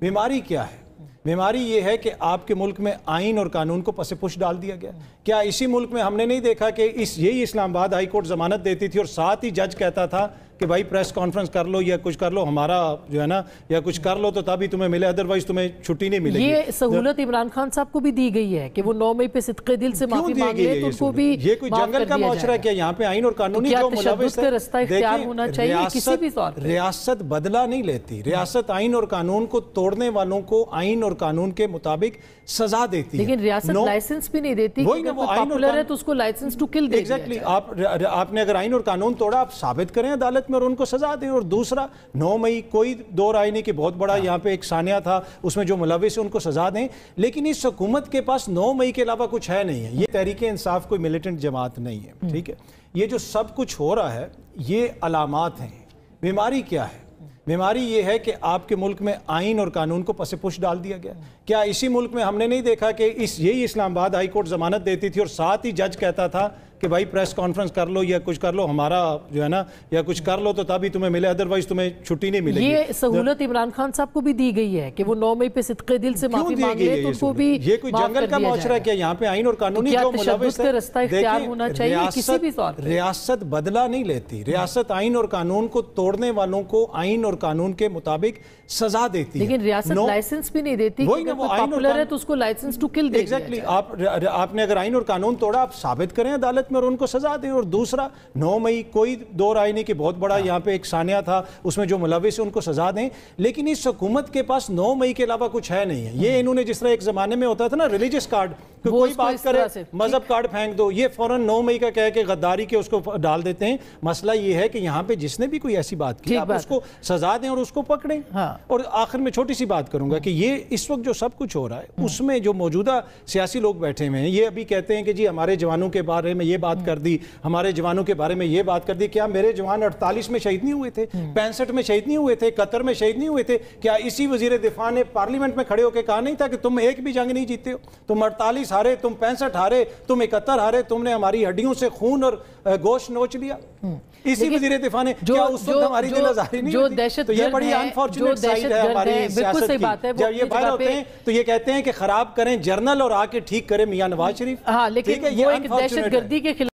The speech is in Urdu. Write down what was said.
بیماری کیا ہے؟ بیماری یہ ہے کہ آپ کے ملک میں آئین اور قانون کو پس پش ڈال دیا گیا۔ کیا اسی ملک میں ہم نے نہیں دیکھا کہ یہی اسلام آباد ہائی کورٹ ضمانت دیتی تھی اور ساتھ ہی جج کہتا تھا کہ بھائی پریس کانفرنس کر لو یا کچھ کر لو، ہمارا جو ہے نا یا کچھ کر لو تو تبھی تمہیں ملے، ادروائز تمہیں چھٹی نہیں ملے گی۔ یہ سہولت عمران خان صاحب کو بھی دی گئی ہے کہ وہ 9 مئی پہ صدقے دل سے معافی مانگ لے تو ان کو بھی یہ کوئی جنگل کا معاشرہ کیا؟ یہاں پہ آئین اور قانونی جو ملوث ہے، رستہ اختیار ہونا چاہیے کسی بھی طور پر۔ ریاست بدلہ نہیں لیتی، ریاست آئین اور قانون کو توڑنے والوں کو آئین اور قانون کے مطابق سزا دیتی ہے، لیکن ریاست لائسنس بھی نہیں دیتی کہ اگر کوئی پاپولر ہے تو اس کو لائسنس ٹو کل دے دیا جائے۔ ایگزیکٹلی، آپ نے اگر آئین اور قانون توڑا آپ ثابت کریں عدالت میں اور ان کو سزا دیں۔ اور دوسرا 9 مئی کوئی دو رائے نہیں کہ بہت بڑا یہاں پہ ایک ثانیہ تھا، اس میں جو ملوث ہے ان کو سزا دیں، لیکن اس حکومت کے پاس 9 مئی کے علاوہ کچھ ہے نہیں ہے۔ یہ تحریک انصاف کوئی ملیٹنٹ جماعت نہیں ہے، ٹھیک ہے؟ یہ جو سب کچھ ہو رہا ہے یہ علامات ہیں۔ بیماری کیا ہے؟ بیماری یہ ہے کہ آپ کے ملک میں آئین اور قانون کو پس پش ڈال دیا گیا۔ کیا اسی ملک میں ہم نے نہیں دیکھا کہ یہی اسلام آباد ہائی کورٹ ضمانت دیتی تھی اور ساتھ ہی جج کہتا تھا کہ بھائی پریس کانفرنس کر لو یا کچھ کر لو، ہمارا جو ہے نا یا کچھ کر لو تو تبھی تمہیں ملے، ادروائز تمہیں چھٹی نہیں ملے گی۔ یہ سہولت عمران خان صاحب کو بھی دی گئی ہے کہ وہ 9 مئی پہ صدقے دل سے معافی مانگ لے تو ان کو بھی یہ کوئی جنگل کا معاشرہ کیا؟ یہاں پہ آئین اور قانونی جو ملوث ہے، رستہ اختیار ہونا چاہیے کسی بھی طور پر۔ ریاست بدلہ نہیں لیتی، ریاست آئین اور قانون کو توڑنے والوں کو آئین اور قانون کے مطابق سزا دیتی ہے، لیکن ریاست لائسنس بھی نہیں دیتی کہ اگر کوئی پاپولر ہے تو اس کو لائسنس ٹو کل دے دیا جائے۔ ایگزیکٹلی، آپ نے اگر آئین اور قانون توڑا آپ ثابت کریں عدالت میں اور ان کو سزا دیں۔ اور دوسرا 9 مئی کوئی دو رائے نہیں کہ بہت بڑا یہاں پہ ایک ثانیہ تھا، اس میں جو ملوث ہے ان کو سزا دیں، لیکن اس حکومت کے پاس 9 مئی کے علاوہ کچھ ہے نہیں ہے۔ یہ انہوں نے جس طرح ایک زمانے میں ہوتا تھا نا ریلیجس کارڈ، کوئی بات کرے مذہب کارڈ پھینک دو، یہ فوراً 9 مئی کا کہہ کے غداری کے اس کو ڈال دیتے ہیں۔ مسئلہ یہ ہے کہ یہاں پہ جس نے بھی کوئی ایسی بات کی آپ اس کو سزا دیں اور اس کو پکڑیں۔ اور آخر میں چھوٹی سی بات کروں گا کہ یہ اس وقت جو سب کچھ ہو رہا ہے اس میں جو موجودہ سیاسی لوگ بیٹھے ہوئے ہیں یہ ابھی کہتے ہیں کہ جی ہمارے جوانوں کے بارے میں یہ بات کر دی، ہمارے جوانوں کے بارے میں یہ بات کر دی۔ کیا میرے جوان 48 میں شہید نہیں ہوئے تھے؟ 65 میں شہید نہیں ہوئے تھے؟ قطر میں شہید نہیں ہوئے تھے؟ کیا اسی وزیر دفاع نے پارلیمنٹ میں کھڑے ہو کے کہا نہیں تھا کہ تم ایک بھی جنگ نہیں جیتے ہو، تم 48 ہارے، تم 65 ہارے، تم 71 ہارے، تم نے ہماری ہڈیوں سے خون اور گوشت نوچ لیا؟ اسی وزیر دفاع نے کیا اس وقت ہماری دل آزاری نہیں ہوتی؟ تو یہ بڑی انفارچونیٹ سائیڈ ہے ہماری سیاست کی۔ جب یہ باہر ہوتے ہیں تو یہ کہتے ہیں کہ خراب کریں جرنل اور آ کے ٹھیک کریں میاں نواز شریف۔ ہاں، لیکن وہ ایک دہشت گردی کے خلاف